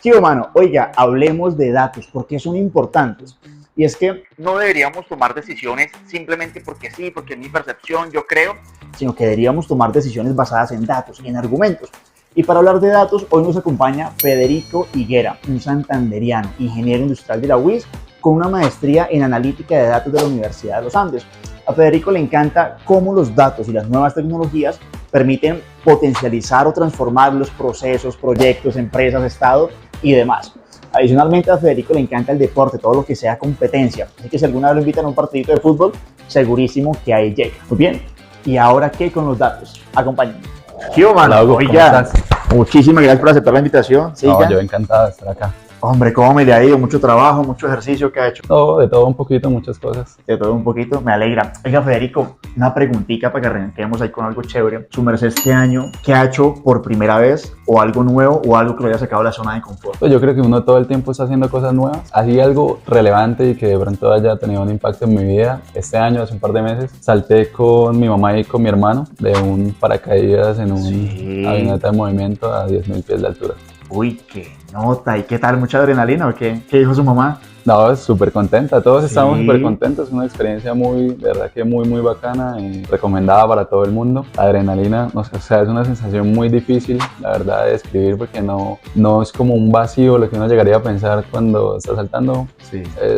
Sí, mano, oiga, hablemos de datos, porque son importantes. Y es que no deberíamos tomar decisiones simplemente porque sí, porque es mi percepción, yo creo, sino que deberíamos tomar decisiones basadas en datos y en argumentos. Y para hablar de datos, hoy nos acompaña Federico Higuera, un santanderiano, ingeniero industrial de la UIS, con una maestría en analítica de datos de la Universidad de los Andes. A Federico le encanta cómo los datos y las nuevas tecnologías permiten potencializar o transformar los procesos, proyectos, empresas, Estado y demás. Adicionalmente, a Federico le encanta el deporte, todo lo que sea competencia. Así que si alguna vez lo invitan a un partidito de fútbol, segurísimo que ahí llega. Muy bien, ¿y ahora qué con los datos? Acompáñenme. ¿Qué mano? Hola, Hugo, ¿cómo estás? Muchísimas gracias por aceptar la invitación. ¿Sí, no, yo encantado de estar acá. Hombre, ¿cómo me le ha ido? Mucho trabajo, mucho ejercicio que ha hecho. De todo un poquito, muchas cosas. De todo un poquito, me alegra. Oiga, Federico, una preguntita para que arranquemos ahí con algo chévere. Su merced este año, ¿qué ha hecho por primera vez? ¿O algo nuevo o algo que lo haya sacado de la zona de confort? Pues yo creo que uno todo el tiempo está haciendo cosas nuevas. Así algo relevante y que de pronto haya tenido un impacto en mi vida. Este año, hace un par de meses, salté con mi mamá y con mi hermano de un paracaídas en un avioneta de movimiento a 10.000 pies de altura. Uy, qué nota. ¿Y qué tal? ¿Mucha adrenalina o qué? ¿Qué dijo su mamá? No, súper contenta, todos estamos súper contentos, es una experiencia muy, de verdad que muy bacana y recomendada para todo el mundo. La adrenalina, o sea, es una sensación muy difícil, la verdad, de describir porque no es como un vacío lo que uno llegaría a pensar cuando está saltando,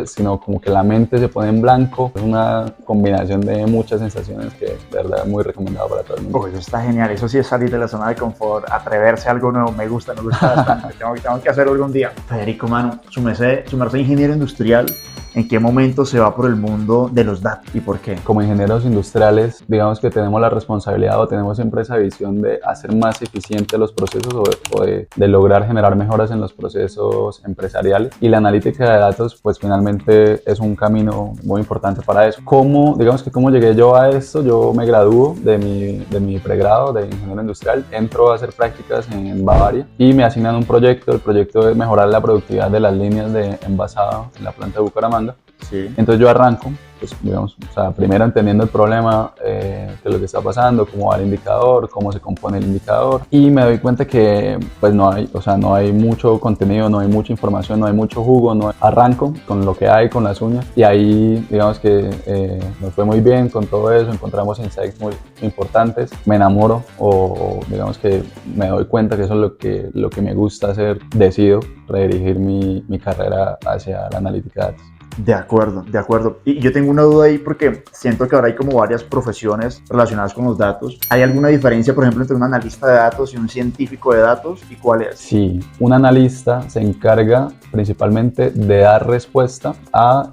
sino como que la mente se pone en blanco. Es una combinación de muchas sensaciones que de verdad es muy recomendado para todo el mundo. Pues eso está genial, eso sí es salir de la zona de confort, atreverse a algo nuevo, me gusta bastante, tengo que hacerlo algún día. Federico, mano, su merced ingeniero industrial, ¿en qué momento se va por el mundo de los datos y por qué? Como ingenieros industriales, digamos que tenemos la responsabilidad o tenemos siempre esa visión de hacer más eficientes los procesos o de lograr generar mejoras en los procesos empresariales, y la analítica de datos pues finalmente es un camino muy importante para eso. ¿Cómo llegué yo a esto? Yo me gradúo de mi pregrado de ingeniero industrial, entro a hacer prácticas en Bavaria y me asignan un proyecto. El proyecto es mejorar la productividad de las líneas de envasado en la planta de Bucaramanga. Sí. Entonces yo arranco, pues digamos, o sea, primero entendiendo el problema, qué es lo que está pasando, cómo va el indicador, cómo se compone el indicador, y me doy cuenta que pues no hay mucho contenido, no hay mucha información, no hay mucho jugo. Arranco con lo que hay, con las uñas, y ahí digamos que nos fue muy bien con todo eso, encontramos insights muy importantes, me enamoro o digamos que me doy cuenta que eso es lo que me gusta hacer, decido redirigir mi carrera hacia la analítica de datos. De acuerdo. Y yo tengo una duda ahí porque siento que ahora hay como varias profesiones relacionadas con los datos. ¿Hay alguna diferencia, por ejemplo, entre un analista de datos y un científico de datos? ¿Y cuál es? Sí, un analista se encarga principalmente de dar respuesta a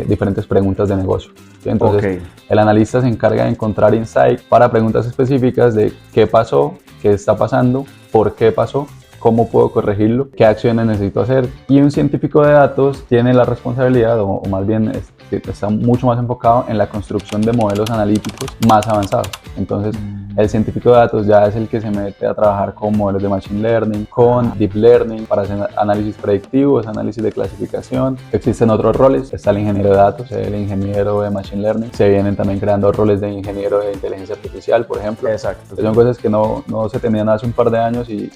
diferentes preguntas de negocio. Entonces, el analista se encarga de encontrar insight para preguntas específicas de qué pasó, qué está pasando, por qué pasó, cómo puedo corregirlo, qué acciones necesito hacer. Y un científico de datos tiene la responsabilidad, o más bien está mucho más enfocado en la construcción de modelos analíticos más avanzados. Entonces, el científico de datos ya es el que se mete a trabajar con modelos de Machine Learning, con Deep Learning, para hacer análisis predictivos, análisis de clasificación. Existen otros roles, está el ingeniero de datos, el ingeniero de Machine Learning. Se vienen también creando roles de ingeniero de inteligencia artificial, por ejemplo. Exacto. Son cosas que no se tenían hace un par de años y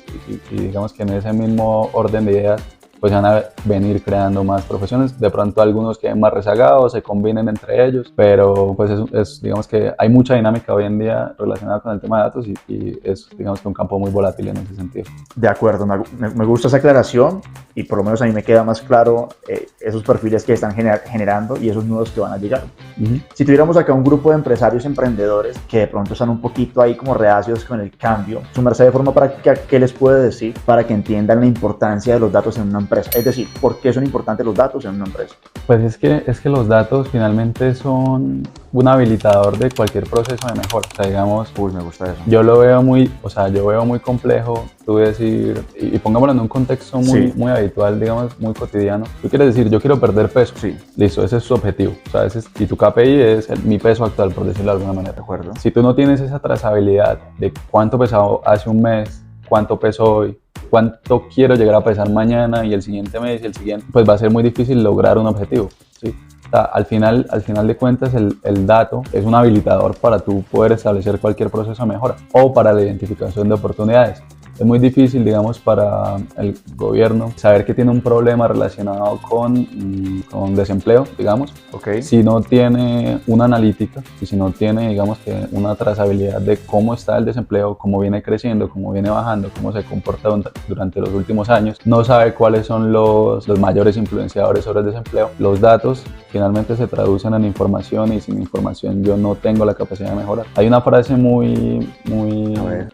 digamos que en ese mismo orden de ideas pues van a venir creando más profesiones. De pronto algunos queden más rezagados, se combinen entre ellos, pero pues digamos que hay mucha dinámica hoy en día relacionada con el tema de datos y es digamos que un campo muy volátil en ese sentido. De acuerdo, me gusta esa aclaración y por lo menos a mí me queda más claro esos perfiles que están generando y esos nuevos que van a llegar. Si tuviéramos acá un grupo de empresarios emprendedores que de pronto están un poquito ahí como reacios con el cambio, su merced de forma práctica, ¿qué les puede decir para que entiendan la importancia de los datos en una empresa? Es decir, ¿por qué son importantes los datos en una empresa? Pues es que los datos finalmente son un habilitador de cualquier proceso de mejora. O sea, digamos, me gusta eso. Yo veo muy complejo tú decir, y pongámoslo en un contexto muy habitual, digamos, muy cotidiano. Tú quieres decir, yo quiero perder peso. Sí. Listo, ese es su objetivo. O sea, y tu KPI es mi peso actual, por decirlo de alguna manera. De acuerdo. Si tú no tienes esa trazabilidad de cuánto pesaba hace un mes, cuánto peso hoy, cuánto quiero llegar a pesar mañana y el siguiente mes y el siguiente, pues va a ser muy difícil lograr un objetivo, ¿sí? O sea, al final de cuentas el dato es un habilitador para tú poder establecer cualquier proceso de mejora o para la identificación de oportunidades. Es muy difícil, digamos, para el gobierno saber que tiene un problema relacionado con desempleo, digamos, si no tiene una analítica y si no tiene, digamos, que una trazabilidad de cómo está el desempleo, cómo viene creciendo, cómo viene bajando, cómo se comporta durante los últimos años, no sabe cuáles son los mayores influenciadores sobre el desempleo. Los datos finalmente se traducen en información y sin información yo no tengo la capacidad de mejorar. Hay una frase muy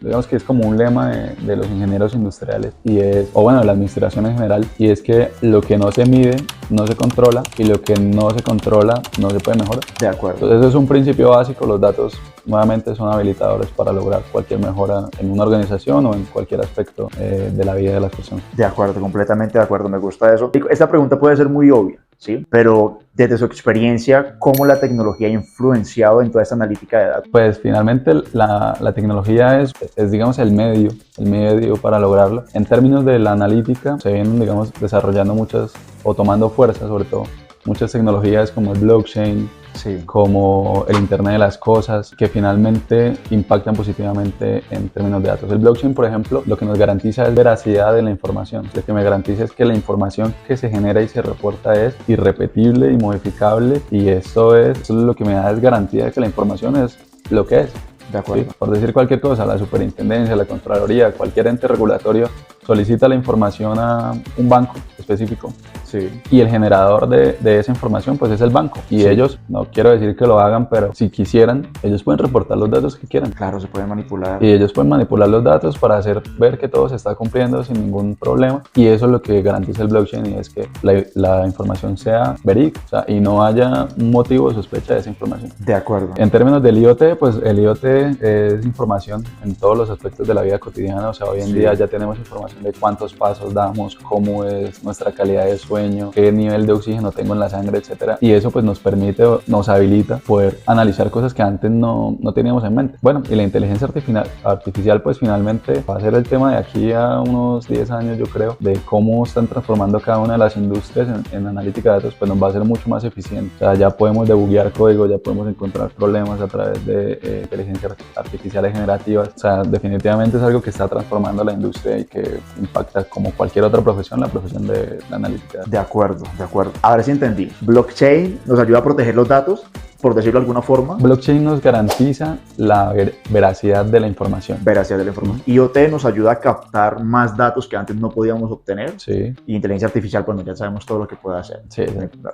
digamos que es como un lema de los ingenieros industriales y es, o bueno, de la administración en general, y es que lo que no se mide no se controla y lo que no se controla no se puede mejorar. De acuerdo. Entonces eso es un principio básico. Los datos nuevamente son habilitadores para lograr cualquier mejora en una organización o en cualquier aspecto de la vida de las personas. De acuerdo, completamente de acuerdo, me gusta eso. Esta pregunta puede ser muy obvia, ¿sí? Pero desde su experiencia, ¿cómo la tecnología ha influenciado en toda esta analítica de datos? Pues finalmente la tecnología es digamos el medio para lograrlo. En términos de la analítica se vienen, digamos, desarrollando muchas o tomando fuerza sobre todo muchas tecnologías como el blockchain, como el Internet de las cosas, que finalmente impactan positivamente en términos de datos. El blockchain, por ejemplo, lo que nos garantiza es veracidad de la información. Lo que me garantiza es que la información que se genera y se reporta es irrepetible y modificable, y eso es lo que me da es garantía de que la información es lo que es. De acuerdo. Sí, por decir cualquier cosa, la superintendencia, la contraloría, cualquier ente regulatorio solicita la información a un banco específico. Sí. Y el generador de esa información pues es el banco. Y ellos, no quiero decir que lo hagan, pero si quisieran, ellos pueden reportar los datos que quieran. Claro, se pueden manipular. Y ellos pueden manipular los datos para hacer ver que todo se está cumpliendo sin ningún problema. Y eso es lo que garantiza el blockchain, y es que la información sea verídica, o sea, y no haya un motivo de sospecha de esa información. De acuerdo. En términos del IoT, pues el IoT es información en todos los aspectos de la vida cotidiana. O sea, hoy en día ya tenemos información de cuántos pasos damos, cómo es nuestra calidad de sueño, qué nivel de oxígeno tengo en la sangre, etcétera. Y eso pues nos permite, nos habilita poder analizar cosas que antes no teníamos en mente. Bueno, y la inteligencia artificial pues finalmente va a ser el tema de aquí a unos 10 años, yo creo, de cómo están transformando cada una de las industrias en analítica de datos, pues nos va a hacer mucho más eficiente. O sea, ya podemos debuguear código, ya podemos encontrar problemas a través de inteligencia artificiales generativas. O sea, definitivamente es algo que está transformando la industria y que impacta, como cualquier otra profesión, la profesión de la analítica. De acuerdo, de acuerdo. A ver si entendí. Blockchain nos ayuda a proteger los datos, por decirlo de alguna forma. Blockchain nos garantiza la veracidad de la información. Veracidad de la información. IoT nos ayuda a captar más datos que antes no podíamos obtener. Sí. Y inteligencia artificial, bueno, ya sabemos todo lo que puede hacer. Sí.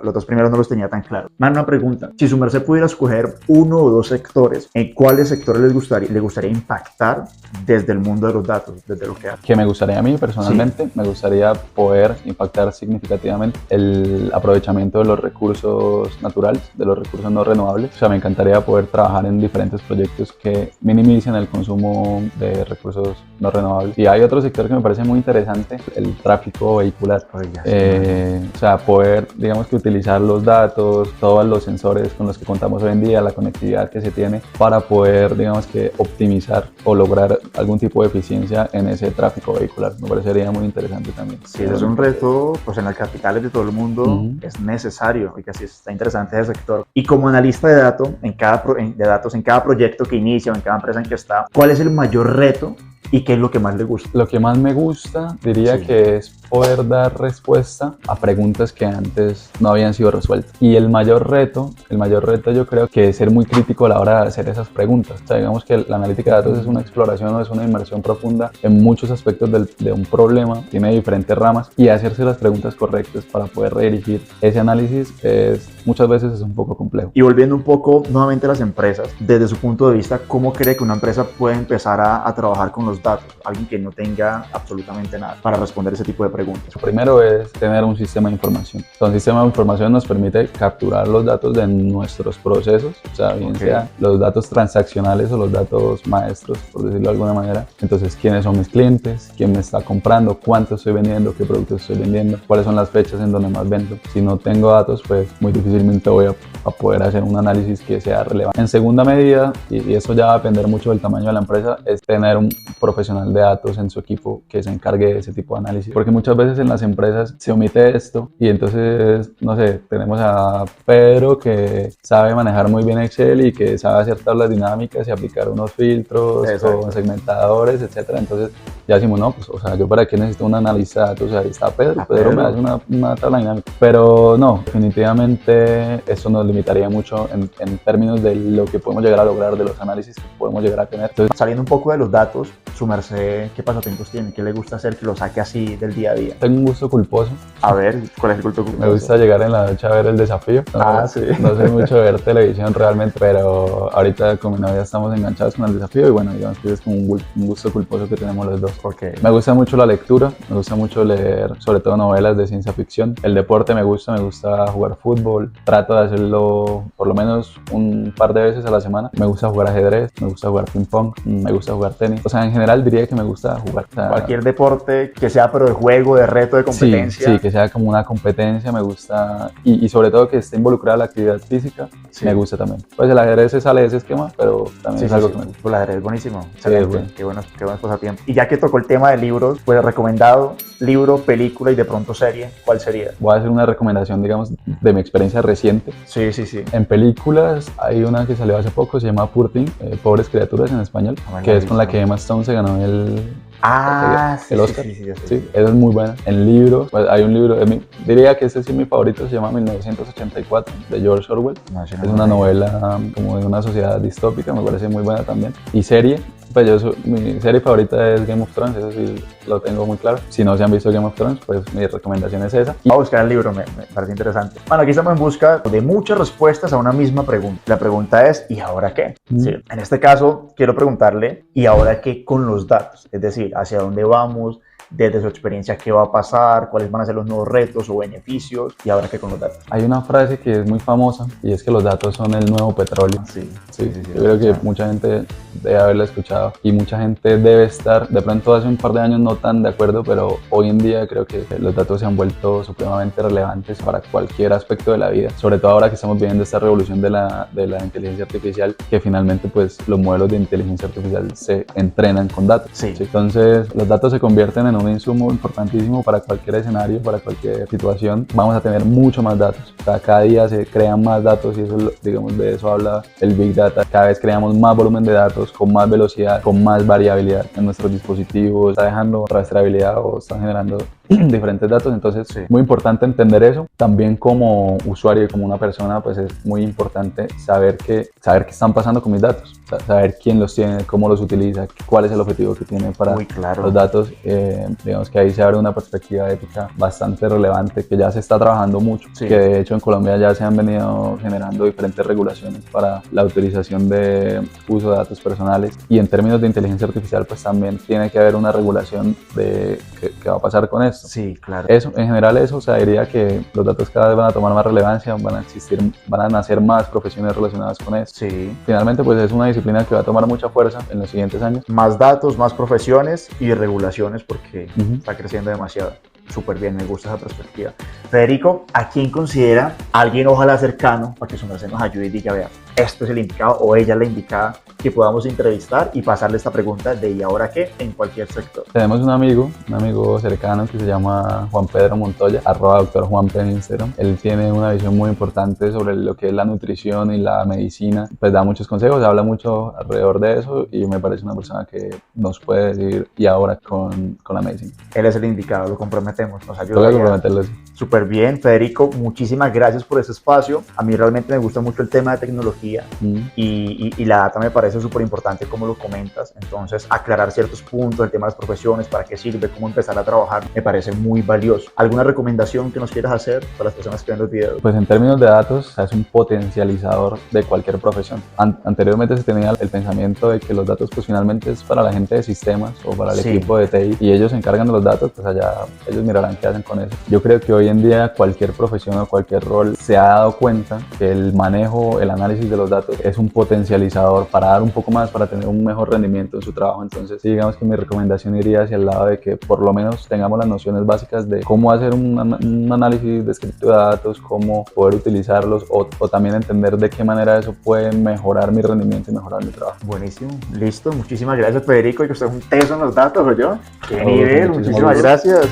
Los dos primeros no los tenía tan claros. Una pregunta. Si su merced pudiera escoger uno o dos sectores, ¿en cuáles sectores le gustaría impactar desde el mundo de los datos, desde lo que hace? Que me gustaría a mí personalmente, me gustaría poder impactar significativamente el aprovechamiento de los recursos naturales, de los recursos no renovables. O sea, me encantaría poder trabajar en diferentes proyectos que minimicen el consumo de recursos no renovables. Y hay otro sector que me parece muy interesante, el tráfico vehicular. O sea, poder, digamos, que utilizar los datos, todos los sensores con los que contamos hoy en día, la conectividad que se tiene, para poder, digamos, que optimizar o lograr algún tipo de eficiencia en ese tráfico vehicular. Me parecería muy interesante también. Sí, es un reto, pues en las capitales de todo el mundo es necesario, y que sí está interesante ese sector. Y como analista de datos en cada proyecto que inicia o en cada empresa en que está, ¿cuál es el mayor reto y qué es lo que más le gusta? Lo que más me gusta, diría que es poder dar respuesta a preguntas que antes no habían sido resueltas. Y el mayor reto yo creo que es ser muy crítico a la hora de hacer esas preguntas. O sea, digamos que la analítica de datos es una exploración o es una inmersión profunda en muchos aspectos de un problema, tiene diferentes ramas, y hacerse las preguntas correctas para poder redirigir ese análisis muchas veces es un poco complejo. Y volviendo un poco nuevamente a las empresas, desde su punto de vista, ¿cómo cree que una empresa puede empezar a trabajar con los datos? Alguien que no tenga absolutamente nada para responder ese tipo de preguntas. Lo primero es tener un sistema de información. Entonces, un sistema de información nos permite capturar los datos de nuestros procesos, o sea, bien sea los datos transaccionales o los datos maestros, por decirlo de alguna manera. Entonces, quiénes son mis clientes, quién me está comprando, cuánto estoy vendiendo, qué productos estoy vendiendo, cuáles son las fechas en donde más vendo. Si no tengo datos, pues muy difícilmente voy a poder hacer un análisis que sea relevante. En segunda medida, y eso ya va a depender mucho del tamaño de la empresa, es tener un profesional de datos en su equipo que se encargue de ese tipo de análisis, porque muchas veces en las empresas se omite esto y entonces, no sé, tenemos a Pedro que sabe manejar muy bien Excel y que sabe hacer tablas dinámicas y aplicar unos filtros o segmentadores, etcétera. Entonces ya decimos, no, pues, o sea, yo para qué necesito un analista de datos, o sea, ahí está Pedro, Pedro me hace una tabla dinámica. Pero no, definitivamente eso nos limitaría mucho en términos de lo que podemos llegar a lograr, de los análisis que podemos llegar a tener. Entonces, saliendo un poco de los datos, su merced, ¿qué pasatiempos tiene? ¿Qué le gusta hacer que lo saque así del día a día? Tengo un gusto culposo. A ver, ¿cuál es el gusto culposo? Me gusta llegar en la noche a ver El Desafío. No, sí. No soy mucho de ver televisión realmente, pero ahorita con mi novia estamos enganchados con El Desafío y bueno, digamos que es como un gusto culposo que tenemos los dos. Okay. Me gusta mucho la lectura, me gusta mucho leer sobre todo novelas de ciencia ficción. El deporte me gusta jugar fútbol. Trato de hacerlo por lo menos un par de veces a la semana. Me gusta jugar ajedrez, me gusta jugar ping pong, me gusta jugar tenis. O sea, en general diría que me gusta jugar. O sea, cualquier deporte que sea pero de juego, de reto, de competencia. Sí, que sea como una competencia me gusta y sobre todo que esté involucrada la actividad física, me gusta también. Pues el ajedrez se sale de ese esquema, pero también es algo que me gusta. Pues el ajedrez es buenísimo. Excelente. Qué buenos pasatiempos. Y ya que tocó el tema de libros, pues recomendado, libro, película y de pronto serie, ¿cuál sería? Voy a hacer una recomendación, digamos, de mi experiencia reciente. Sí. En películas hay una que salió hace poco, se llama Poor Things, Pobres Criaturas en español, que es con la que Emma Stone se ganó el Oscar. Sí, esa es muy buena. En libros, pues hay un libro, diría que ese sí es mi favorito, se llama 1984, de George Orwell. Es una novela como de una sociedad distópica, me parece muy buena también. Y serie, pues mi serie favorita es Game of Thrones, eso sí lo tengo muy claro. Si no se han visto Game of Thrones, pues mi recomendación es esa. Voy a buscar el libro, me parece interesante. Bueno, aquí estamos en busca de muchas respuestas a una misma pregunta. La pregunta es, ¿y ahora qué? Sí. En este caso, quiero preguntarle, ¿y ahora qué con los datos? Es decir, ¿hacia dónde vamos? Desde su experiencia, ¿qué va a pasar? ¿Cuáles van a ser los nuevos retos o beneficios? ¿Y ahora qué con los datos? Hay una frase que es muy famosa y es que los datos son el nuevo petróleo. Sí. Yo creo que mucha gente debe haberla escuchado y mucha gente debe estar, de pronto hace un par de años no tan de acuerdo, pero hoy en día creo que los datos se han vuelto supremamente relevantes para cualquier aspecto de la vida, sobre todo ahora que estamos viviendo esta revolución de la inteligencia artificial, que finalmente pues los modelos de inteligencia artificial se entrenan con datos. Entonces los datos se convierten en un insumo importantísimo para cualquier escenario, para cualquier situación. Vamos a tener mucho más datos. O sea, cada día se crean más datos y eso, digamos, de eso habla el Big Data. Cada vez creamos más volumen de datos con más velocidad, con más variabilidad en nuestros dispositivos. Está dejando rastreabilidad o están generando diferentes datos, entonces muy importante entender eso. También como usuario y como una persona, pues es muy importante saber qué están pasando con mis datos, saber quién los tiene, cómo los utiliza, cuál es el objetivo que tiene para los datos. Digamos que ahí se abre una perspectiva ética bastante relevante que ya se está trabajando mucho, que de hecho en Colombia ya se han venido generando diferentes regulaciones para la utilización de uso de datos personales, y en términos de inteligencia artificial pues también tiene que haber una regulación de qué va a pasar con esto. Sí, claro. Eso, en general eso, o sea, diría que los datos cada vez van a tomar más relevancia, van a nacer más profesiones relacionadas con eso. Sí. Finalmente, pues es una disciplina que va a tomar mucha fuerza en los siguientes años. Más datos, más profesiones y regulaciones porque está creciendo demasiado. Súper bien, me gusta esa perspectiva. Federico, ¿a quién considera alguien ojalá cercano para que su merced nos ayude y diga, vea, esto es el indicado o ella es la indicada que podamos entrevistar y pasarle esta pregunta de ¿y ahora qué? En cualquier sector? Tenemos un amigo cercano que se llama Juan Pedro Montoya, @Dr. Juanpe en Instagram. Él tiene una visión muy importante sobre lo que es la nutrición y la medicina, pues da muchos consejos, habla mucho alrededor de eso y me parece una persona que nos puede decir ¿y ahora con la medicina? Él es el indicado, lo comprometemos, nos ayuda. Tengo que comprometerlo. Súper bien, Federico, muchísimas gracias por este espacio. A mí realmente me gusta mucho el tema de tecnología y la data me parece súper importante como lo comentas. Entonces, aclarar ciertos puntos, el tema de las profesiones, para qué sirve, cómo empezar a trabajar, me parece muy valioso. ¿Alguna recomendación que nos quieras hacer para las personas que ven los videos? Pues en términos de datos, es un potencializador de cualquier profesión. Anteriormente se tenía el pensamiento de que los datos pues finalmente es para la gente de sistemas o para el equipo de TI y ellos se encargan de los datos, pues allá ellos mirarán qué hacen con eso. Yo creo que hoy en día cualquier profesión o cualquier rol se ha dado cuenta que el manejo, el análisis de los datos es un potencializador para dar un poco más, para tener un mejor rendimiento en su trabajo. Entonces, sí, digamos que mi recomendación iría hacia el lado de que por lo menos tengamos las nociones básicas de cómo hacer un análisis descriptivo de datos, cómo poder utilizarlos o también entender de qué manera eso puede mejorar mi rendimiento y mejorar mi trabajo. Buenísimo, listo. Muchísimas gracias, Federico, y que usted es un teso en los datos, ¿o yo? ¡Qué nivel! Muchísimas gracias.